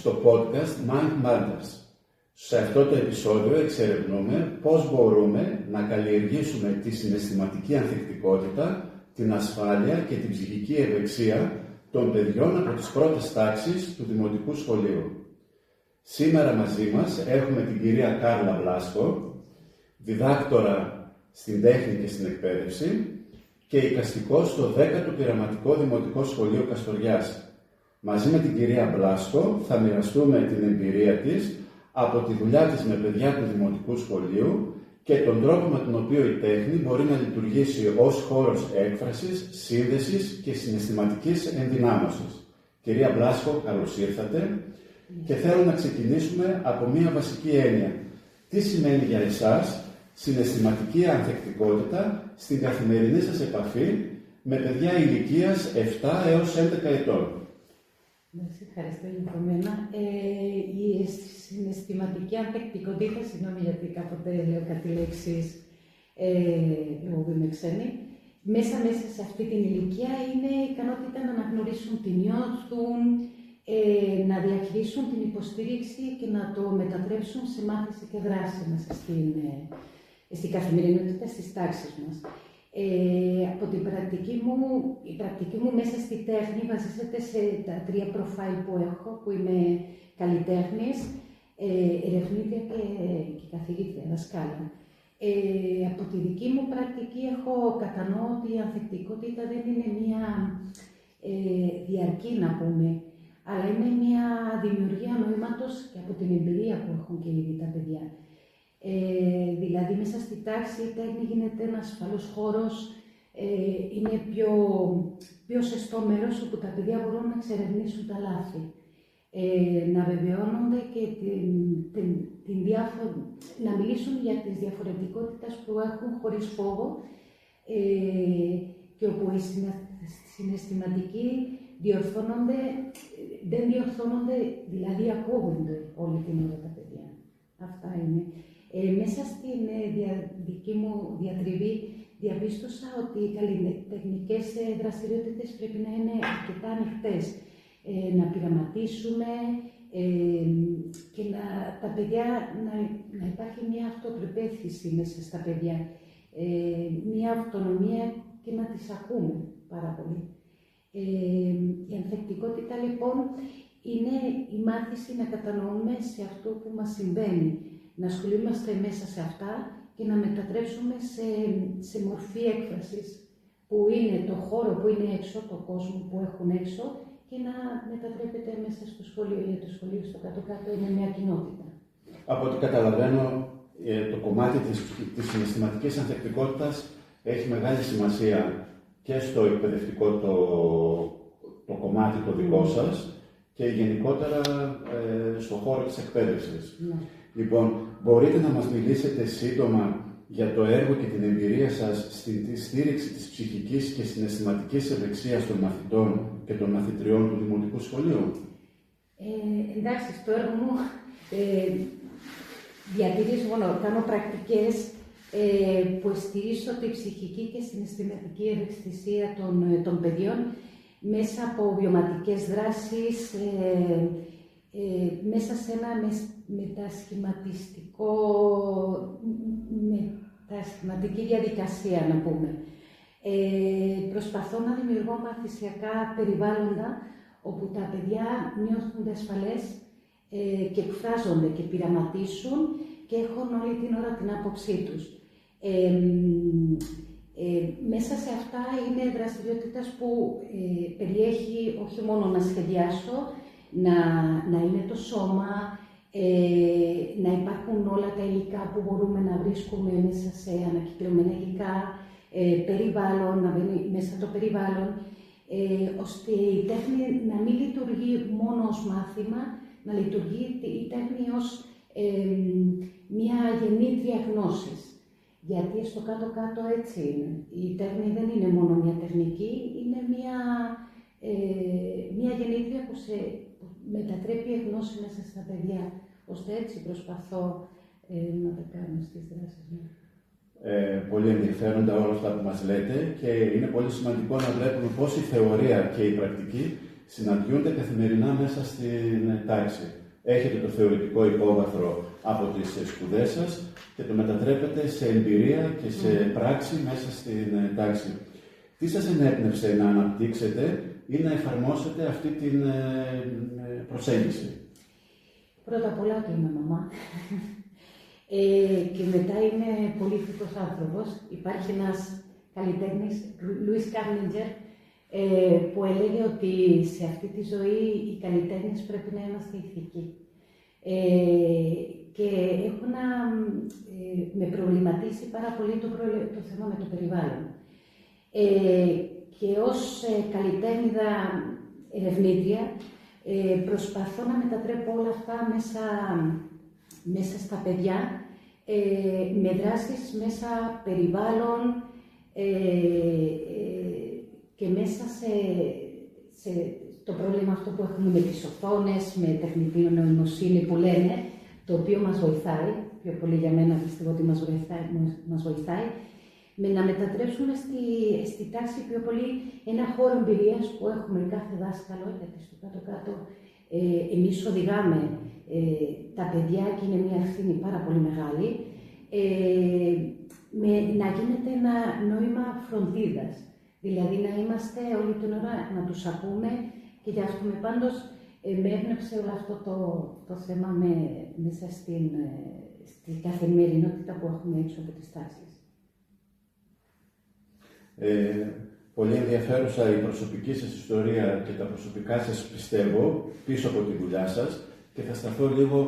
στο podcast Mind Matters. Σε αυτό το επεισόδιο εξερευνούμε πώς μπορούμε να καλλιεργήσουμε τη συναισθηματική ανθεκτικότητα, την ασφάλεια και την ψυχική ευεξία των παιδιών από τις πρώτες τάξεις του Δημοτικού Σχολείου. Σήμερα μαζί μας έχουμε την κυρία Κάρλα Βλάσκο, διδάκτορα στην τέχνη και στην εκπαίδευση και εικαστικό στο 10ο Πειραματικό Δημοτικό Σχολείο Καστοριάς. Μαζί με την κυρία Βλάσκο θα μοιραστούμε την εμπειρία της από τη δουλειά της με παιδιά του Δημοτικού Σχολείου και τον τρόπο με τον οποίο η τέχνη μπορεί να λειτουργήσει ως χώρος έκφρασης, σύνδεσης και συναισθηματικής ενδυνάμωσης. Κυρία Βλάσκο, καλώς ήρθατε και θέλω να ξεκινήσουμε από μία βασική έννοια. Τι σημαίνει για εσάς συναισθηματική ανθεκτικότητα στην καθημερινή σας επαφή με παιδιά ηλικίας 7 έως 11 ετών? Ευχαριστώ για μένα. Η συναισθηματική ανθεκτικότητα, συγγνώμη γιατί κάποτε λέω κάτι λέξεις που είμαι ξένη, μέσα σε αυτή την ηλικία είναι η ικανότητα να αναγνωρίσουν τι νιώθουν, να διαχειρίσουν την υποστήριξη και να το μετατρέψουν σε μάθηση και δράση μέσα στην καθημερινότητα στις τάξεις μας. Από την η πρακτική μου μέσα στη τέχνη βασίζεται σε τα 3 προφάιλ που έχω, που είμαι καλλιτέχνης, ερευνήτρια και καθηγήτρια, δασκάλα. Από τη δική μου πρακτική κατανοώ ότι η ανθεκτικότητα δεν είναι μια διαρκή, να πούμε, αλλά είναι μια δημιουργία νοήματος και από την εμπειρία που έχουν και ήδη τα παιδιά. Δηλαδή, μέσα στη τάξη η τέχνη γίνεται ένας ασφαλός χώρος, είναι πιο ζεστό μέρος όπου τα παιδιά μπορούν να εξερευνήσουν τα λάθη, να βεβαιώνονται και να μιλήσουν για τις διαφορετικότητες που έχουν χωρίς φόβο και όπου οι συναισθηματικοί δεν διορθώνονται, δηλαδή ακούγονται όλη την ώρα τα παιδιά. Αυτά είναι. Μέσα στην δική μου διατριβή διαπίστωσα ότι οι καλλιτεχνικές δραστηριότητες πρέπει να είναι αρκετά ανοιχτές. Να πειραματίσουμε και τα παιδιά να υπάρχει μια αυτοπεποίθηση μέσα στα παιδιά. Μια αυτονομία και να τις ακούμε πάρα πολύ. Η ανθεκτικότητα λοιπόν είναι η μάθηση να κατανοούμε σε αυτό που μας συμβαίνει, να ασχολούμαστε μέσα σε αυτά και να μετατρέψουμε σε μορφή έκφρασης που είναι το χώρο που είναι έξω, το κόσμο που έχουν έξω και να μετατρέπεται μέσα στο σχολείο, γιατί το σχολείο στο κάτω-κάτω είναι μια κοινότητα. Από ό,τι καταλαβαίνω, το κομμάτι της συναισθηματικής ανθεκτικότητας έχει μεγάλη σημασία και στο εκπαιδευτικό το κομμάτι το δικό σας και γενικότερα στον χώρο της εκπαίδευσης. Ναι. Λοιπόν, μπορείτε να μας μιλήσετε σύντομα για το έργο και την εμπειρία σας στη στήριξη της ψυχικής και συναισθηματικής ευεξίας των μαθητών και των μαθητριών του Δημοτικού Σχολείου? Εντάξει, στο έργο μου διατηρήσω, κάνω πρακτικές που στηρίζω τη ψυχική και συναισθηματική ευαισθησία των παιδιών μέσα από βιωματικές δράσεις, μέσα σε ένα μετασχηματική διαδικασία, να πούμε. Προσπαθώ να δημιουργώ μαθησιακά περιβάλλοντα όπου τα παιδιά νιώθουν ασφαλές και εκφράζονται και πειραματίσουν και έχουν όλη την ώρα την άποψή τους. Μέσα σε αυτά είναι δραστηριότητες που περιέχει όχι μόνο να σχεδιάσω, να είναι το σώμα, να υπάρχουν όλα τα υλικά που μπορούμε να βρίσκουμε μέσα σε ανακυκλωμένα υλικά, περιβάλλον, να μπαίνει μέσα το περιβάλλον, ώστε η τέχνη να μην λειτουργεί μόνο ως μάθημα, να λειτουργεί η τέχνη ως μια γεννήτρια γνώσης. Γιατί στο κάτω-κάτω έτσι είναι. Η τέχνη δεν είναι μόνο μια τεχνική, είναι μια γεννήτρια που μετατρέπει η γνώση μέσα στα παιδιά. Ώστε έτσι προσπαθώ να τα κάνω στις δράσεις μου. Πολύ ενδιαφέροντα όλα αυτά που μας λέτε και είναι πολύ σημαντικό να βλέπουμε πώς η θεωρία και η πρακτική συναντιούνται καθημερινά μέσα στην τάξη. Έχετε το θεωρητικό υπόβαθρο από τις σπουδές σας και το μετατρέπετε σε εμπειρία και σε πράξη μέσα στην τάξη. Τι σας ενέπνευσε να αναπτύξετε ή να εφαρμόσετε αυτή την προσέγγιση? Πρώτα απ' όλα ότι είμαι μαμά. Και μετά είμαι πολύτιμος άνθρωπος. Υπάρχει ένας καλλιτέχνης, Λουίς Κάρνιντζερ, που έλεγε ότι σε αυτή τη ζωή οι καλλιτέχνες πρέπει να είμαστε ηθικοί. Και με προβληματίσει πάρα πολύ το θέμα με το περιβάλλον. Και ως καλλιτέχνηδα ερευνήτρια προσπαθώ να μετατρέπω όλα αυτά μέσα στα παιδιά, με δράσεις μέσα περιβάλλον και μέσα σε το πρόβλημα αυτό που έχουμε με τις οθόνες, με τεχνητή νοημοσύνη που λένε, το οποίο μας βοηθάει, πιο πολύ για μένα πιστεύω ότι μας βοηθάει, με να μετατρέψουμε στη τάξη πιο πολύ ένα χώρο εμπειρίας που έχουμε κάθε δάσκαλο, γιατί στο κάτω-κάτω εμείς οδηγάμε τα παιδιά και είναι μια ευθύνη πάρα πολύ μεγάλη, να γίνεται ένα νόημα φροντίδας. Δηλαδή να είμαστε όλη την ώρα να τους ακούμε και γι' αυτό πάντως με έπνευσε όλο αυτό το θέμα μέσα στη καθημερινότητα που έχουμε έξω από τις τάξεις. Πολύ ενδιαφέρουσα η προσωπική σας ιστορία και τα προσωπικά σας πιστεύω πίσω από τη δουλειά σας και θα σταθώ λίγο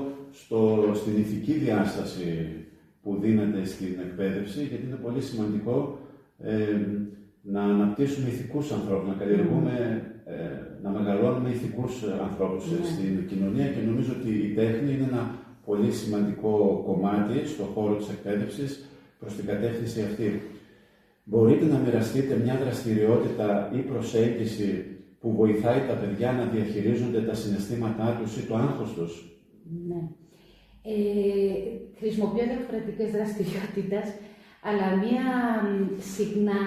στην ηθική διάσταση που δίνεται στην εκπαίδευση, γιατί είναι πολύ σημαντικό να αναπτύσσουμε ηθικούς ανθρώπους, να καλλιεργούμε, να μεγαλώνουμε ηθικούς ανθρώπους στην κοινωνία και νομίζω ότι η τέχνη είναι ένα πολύ σημαντικό κομμάτι στον χώρο της εκπαίδευσης προς την κατεύθυνση αυτή. Μπορείτε να μοιραστείτε μια δραστηριότητα ή προσέγγιση που βοηθάει τα παιδιά να διαχειρίζονται τα συναισθήματά τους ή το άγχος τους? Ναι. Χρησιμοποιώ διαφορετικές δραστηριότητες, αλλά μία συχνά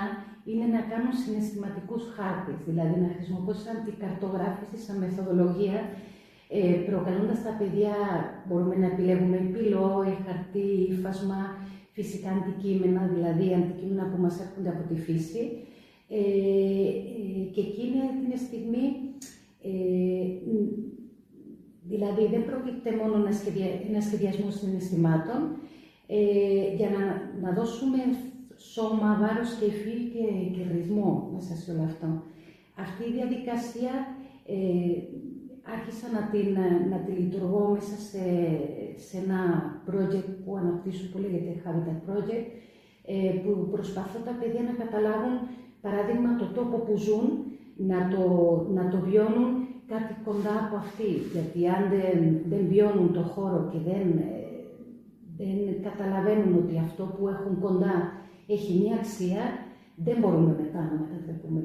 είναι να κάνω συναισθηματικούς χάρτες, δηλαδή να χρησιμοποιώ σαν την καρτογράφηση, σαν μεθοδολογία, προκαλώντας τα παιδιά, μπορούμε να επιλέγουμε πυλό, χαρτί, ύφασμα, φυσικά αντικείμενα, δηλαδή αντικείμενα που μας έρχονται από τη φύση. Και εκείνη την στιγμή, δηλαδή δεν πρόκειται μόνο ένα σχεδιασμό συναισθημάτων, για να δώσουμε σώμα, βάρος και υφή και ρυθμό μέσα σε όλο αυτό. Αυτή η διαδικασία άρχισα να τη λειτουργώ μέσα σε ένα project που αναπτύσσω που λέγεται Habitat Project, που προσπαθώ τα παιδιά να καταλάβουν, παράδειγμα, το τόπο που ζουν, να το βιώνουν κάτι κοντά από αυτή. Γιατί αν δεν βιώνουν το χώρο και δεν καταλαβαίνουν ότι αυτό που έχουν κοντά έχει μία αξία, δεν μπορούμε μετά να μετατρέπουμε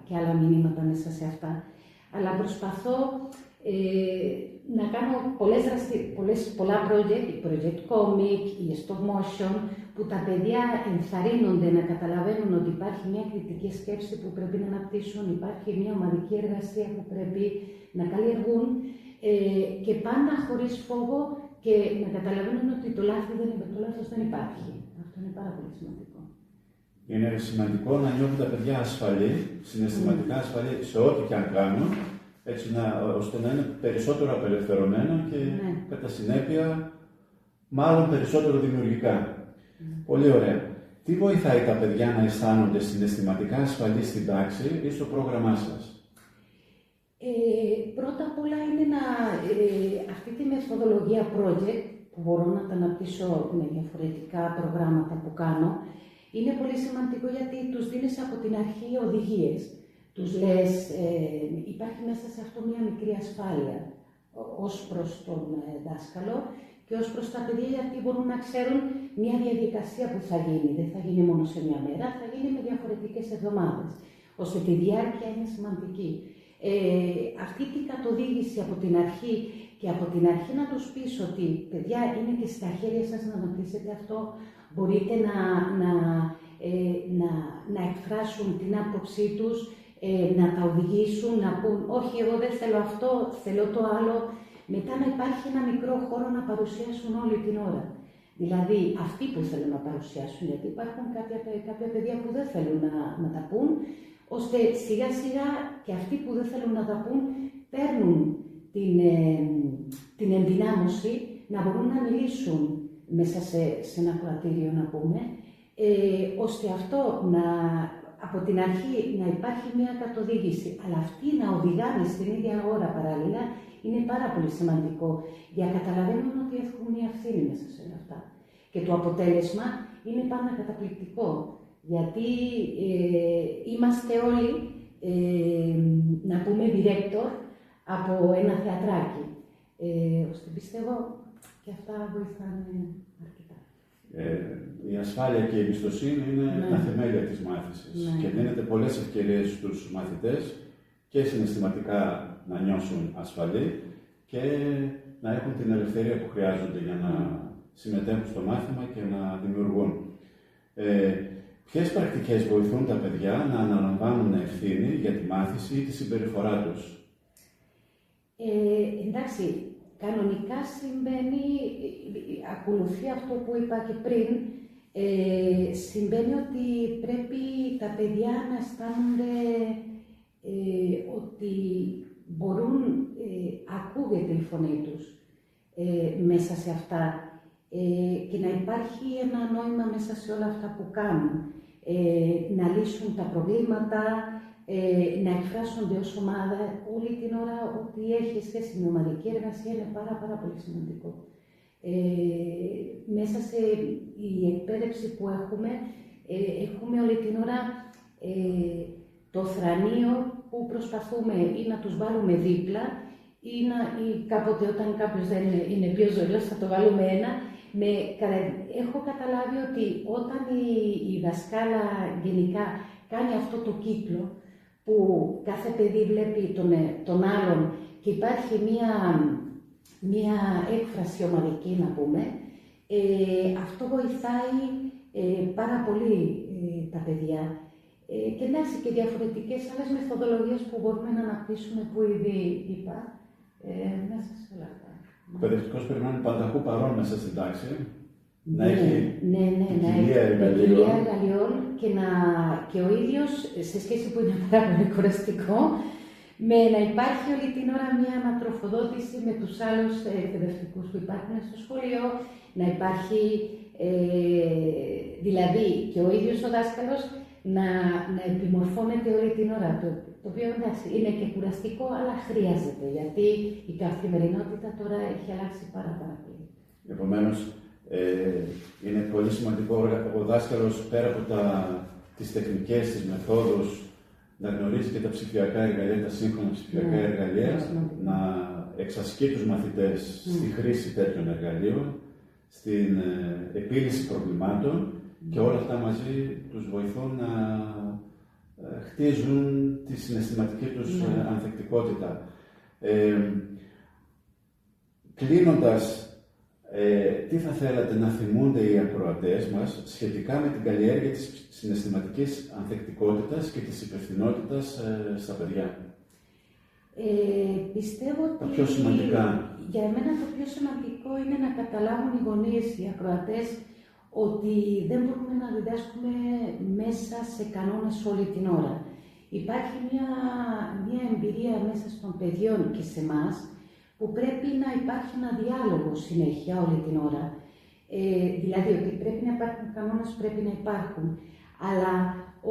και άλλα μηνύματα μέσα σε αυτά. Αλλά προσπαθώ να κάνω πολλά project comic, η stop motion, που τα παιδιά ενθαρρύνονται να καταλαβαίνουν ότι υπάρχει μια κριτική σκέψη που πρέπει να αναπτύσσουν, υπάρχει μια ομαδική εργασία που πρέπει να καλλιεργούν και πάντα χωρίς φόβο και να καταλαβαίνουν ότι το λάθος δεν υπάρχει. Αυτό είναι πάρα πολύ σημαντικό. Είναι σημαντικό να νιώθουν τα παιδιά ασφαλή, συναισθηματικά ασφαλή σε ό,τι και αν κάνουν, έτσι ώστε να είναι περισσότερο απελευθερωμένα και κατά συνέπεια μάλλον περισσότερο δημιουργικά. Πολύ ωραία. Τι βοηθάει τα παιδιά να αισθάνονται συναισθηματικά ασφαλή στην τάξη ή στο πρόγραμμά σας? Πρώτα απ' όλα είναι αυτή τη μεθοδολογία project που μπορώ να τα αναπτύσσω με διαφορετικά προγράμματα που κάνω, είναι πολύ σημαντικό γιατί τους δίνεις από την αρχή οδηγίες. Τους λες, υπάρχει μέσα σε αυτό μια μικρή ασφάλεια ως προς τον δάσκαλο και ως προς τα παιδιά, γιατί μπορούν να ξέρουν μια διαδικασία που θα γίνει. Δεν θα γίνει μόνο σε μια μέρα, θα γίνει με διαφορετικές εβδομάδες, ώστε τη διάρκεια είναι σημαντική. Αυτή την καθοδήγηση από την αρχή και από την αρχή να τους πεις ότι παιδιά είναι και στα χέρια σας να αναπτύσσετε αυτό, μπορείτε να εκφράσουν την άποψή τους, να τα οδηγήσουν, να πούν όχι εγώ δεν θέλω αυτό, θέλω το άλλο. Μετά να υπάρχει ένα μικρό χώρο να παρουσιάσουν όλη την ώρα. Δηλαδή αυτοί που θέλουν να παρουσιάσουν, γιατί υπάρχουν κάποια παιδιά που δεν θέλουν να τα πούν, ώστε σιγά σιγά και αυτοί που δεν θέλουν να τα πούν παίρνουν την ενδυνάμωση να μπορούν να μιλήσουν μέσα σε ένα κρατήριο, να πούμε, ώστε αυτό από την αρχή να υπάρχει μια καθοδήγηση, αλλά αυτή να οδηγάνε στην ίδια ώρα παράλληλα είναι πάρα πολύ σημαντικό, για να καταλαβαίνουν ότι έχουν μια ευθύνη μέσα σε όλα αυτά. Και το αποτέλεσμα είναι πάντα καταπληκτικό, γιατί είμαστε όλοι, να πούμε, director από ένα θεατράκι. Ώστε πιστεύω και αυτά βοηθάνε αρκετά. Η ασφάλεια και η εμπιστοσύνη είναι Ναι. τα θεμέλια της μάθησης Ναι. και δίνεται πολλές ευκαιρίες στους μαθητές και συναισθηματικά να νιώσουν ασφαλή και να έχουν την ελευθερία που χρειάζονται για να συμμετέχουν στο μάθημα και να δημιουργούν. Ποιες πρακτικές βοηθούν τα παιδιά να αναλαμβάνουν ευθύνη για τη μάθηση ή τη συμπεριφορά τους? Εντάξει, κανονικά συμβαίνει, ακολουθεί αυτό που είπα και πριν, συμβαίνει ότι πρέπει τα παιδιά να αισθάνονται ότι μπορούν, ακούγεται η φωνή τους μέσα σε αυτά και να υπάρχει ένα νόημα μέσα σε όλα αυτά που κάνουν, να λύσουν τα προβλήματα, να εκφράσονται ως ομάδα. Όλη την ώρα ό,τι έχει σχέση με ομαδική εργασία είναι πάρα πολύ σημαντικό. Μέσα σε η εκπαίδευση που έχουμε όλη την ώρα το θρανείο που προσπαθούμε ή να τους βάλουμε δίπλα ή κάποτε όταν κάποιος δεν είναι πιο ζωηρός θα το βάλουμε ένα. Έχω καταλάβει ότι όταν η δασκάλα γενικά κάνει αυτό το κύκλο που κάθε παιδί βλέπει τον άλλον και υπάρχει μία έκφραση ομαδική, να πούμε, αυτό βοηθάει πάρα πολύ τα παιδιά. Και εντάξει, και διαφορετικές άλλες μεθοδολογίες που μπορούμε να αναπτύσσουμε, που ήδη είπα, μέσα σε όλα αυτά. Ο παιδευτικός πρέπει να είναι πανταχού παρόν μέσα στην τάξη, να Ναι, έχει ποικιλία εργαλείων και ο ίδιος, σε σχέση που είναι πάρα πολύ κουραστικό, να υπάρχει όλη την ώρα μια ανατροφοδότηση με τους άλλους εκπαιδευτικούς που υπάρχουν στο σχολείο, να υπάρχει δηλαδή και ο ίδιος ο δάσκαλος να επιμορφώνεται όλη την ώρα. Το οποίο εντάξει είναι και κουραστικό, αλλά χρειάζεται, γιατί η καθημερινότητα τώρα έχει αλλάξει πάρα πολύ. Επομένως, είναι πολύ σημαντικό ο δάσκαλος πέρα από τις τεχνικές, τις μεθόδους, να γνωρίζει και τα ψηφιακά εργαλεία, τα σύγχρονα ψηφιακά εργαλεία, να εξασκεί τους μαθητές στη χρήση τέτοιων εργαλείων, στην επίλυση προβλημάτων και όλα αυτά μαζί τους βοηθούν να χτίζουν τη συναισθηματική τους ανθεκτικότητα. Κλείνοντας, τι θα θέλατε να θυμούνται οι ακροατές μας σχετικά με την καλλιέργεια της συναισθηματικής ανθεκτικότητας και της υπευθυνότητας στα παιδιά? Πιστεύω ότι τα πιο σημαντικά. Για εμένα το πιο σημαντικό είναι να καταλάβουν οι γονείς, οι ακροατές, ότι δεν μπορούμε να διδάσκουμε μέσα σε κανόνες όλη την ώρα. Υπάρχει μια εμπειρία μέσα των παιδιών και σε εμάς, που πρέπει να υπάρχει ένα διάλογο συνέχεια όλη την ώρα. Δηλαδή ότι πρέπει να υπάρχουν κανόνες, πρέπει να υπάρχουν, αλλά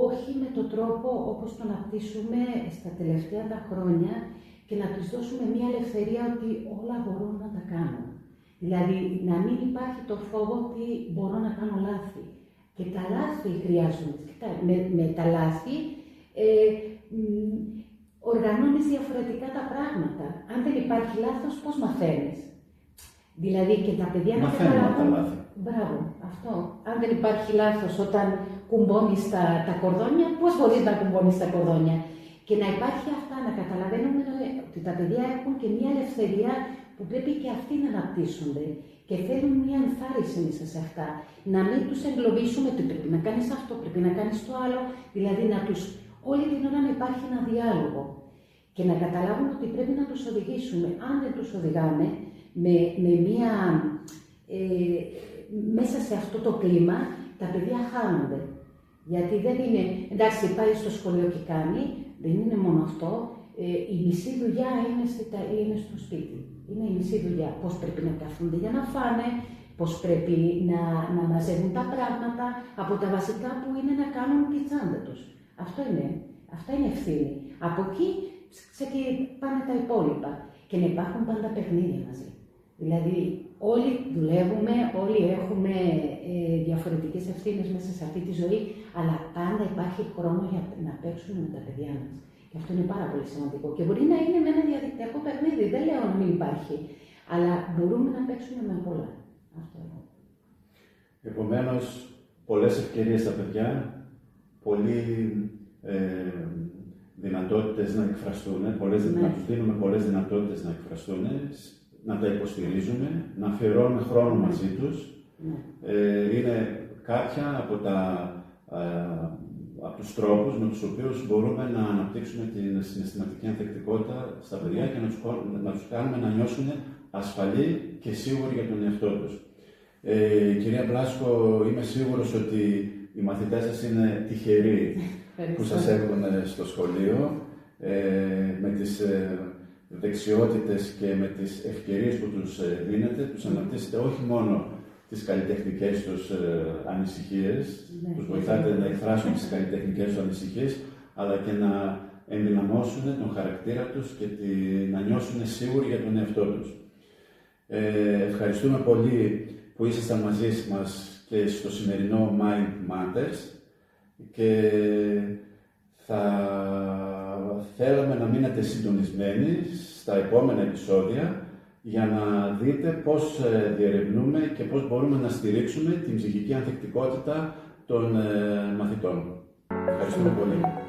όχι με τον τρόπο όπως το αναπτύσσουμε στα τελευταία τα χρόνια και να τους δώσουμε μια ελευθερία ότι όλα μπορούν να τα κάνουν. Δηλαδή να μην υπάρχει το φόβο ότι μπορώ να κάνω λάθη. Και τα λάθη χρειάζονται. Με τα λάθη οργανώνεις διαφορετικά τα πράγματα. Αν δεν υπάρχει λάθος, πώς μαθαίνεις? Δηλαδή και τα παιδιά να καταλάβουν. Μπράβο, αυτό. Αν δεν υπάρχει λάθος όταν κουμπώνεις τα κορδόνια, πώς μπορείς να κουμπώνεις τα κορδόνια? Και να υπάρχει αυτά, να καταλαβαίνουμε ότι τα παιδιά έχουν και μια ελευθερία που πρέπει και αυτοί να αναπτύσσονται. Και θέλουν μια ενθάρρυνση μέσα σε αυτά. Να μην τους εγκλωβίσουμε ότι πρέπει να κάνεις αυτό, πρέπει να κάνεις το άλλο. Δηλαδή να τους όλη την ώρα να υπάρχει ένα διάλογο και να καταλάβουν ότι πρέπει να τους οδηγήσουμε. Αν δεν τους οδηγάμε μέσα σε αυτό το κλίμα, τα παιδιά χάνονται. Γιατί δεν είναι, εντάξει, πάει στο σχολείο και κάνει, δεν είναι μόνο αυτό. Η μισή δουλειά είναι στο σπίτι. Είναι η μισή δουλειά. Πώς πρέπει να καθούνται για να φάνε, πώς πρέπει να μαζεύουν τα πράγματα, από τα βασικά που είναι να κάνουν τη τσάντα τους. Αυτά είναι ευθύνη. Από εκεί πάνε τα υπόλοιπα. Και να υπάρχουν πάντα παιχνίδια μαζί. Δηλαδή, όλοι δουλεύουμε, όλοι έχουμε διαφορετικές ευθύνες μέσα σε αυτή τη ζωή, αλλά πάντα υπάρχει χρόνο για να παίξουμε με τα παιδιά μας. Και αυτό είναι πάρα πολύ σημαντικό. Και μπορεί να είναι με ένα διαδικτυακό παιχνίδι, δεν λέω να μην υπάρχει, αλλά μπορούμε να παίξουμε με πολλά. Αυτό είναι. Επομένως, πολλές ευκαιρίες στα παιδιά, δυνατότητες να εκφραστούν, να τους δίνουμε πολλές δυνατότητες να εκφραστούν, να τα υποστηρίζουμε, να αφιερώνουμε χρόνο μαζί τους. Είναι κάποια από τους τρόπους με τους οποίους μπορούμε να αναπτύξουμε την συναισθηματική ανθεκτικότητα στα παιδιά και να τους κάνουμε να νιώσουν ασφαλή και σίγουροι για τον εαυτό τους. Κυρία Πλάσκο, είμαι σίγουρος ότι οι μαθητές σας είναι τυχεροί που σας έχουν στο σχολείο, με τις δεξιότητες και με τις ευκαιρίες που τους δίνετε, τους αναπτύσσετε όχι μόνο τις καλλιτεχνικές τους ανησυχίες, τους βοηθάτε να εκφράσουν τις καλλιτεχνικές τους ανησυχίες, αλλά και να ενδυναμώσουν τον χαρακτήρα τους και να νιώσουν σίγουροι για τον εαυτό τους. Ευχαριστούμε πολύ που ήσασταν μαζί μας και στο σημερινό Mind Matters και θα θέλαμε να μείνετε συντονισμένοι στα επόμενα επεισόδια για να δείτε πώς διερευνούμε και πώς μπορούμε να στηρίξουμε την ψυχική ανθεκτικότητα των μαθητών. Ευχαριστούμε πολύ.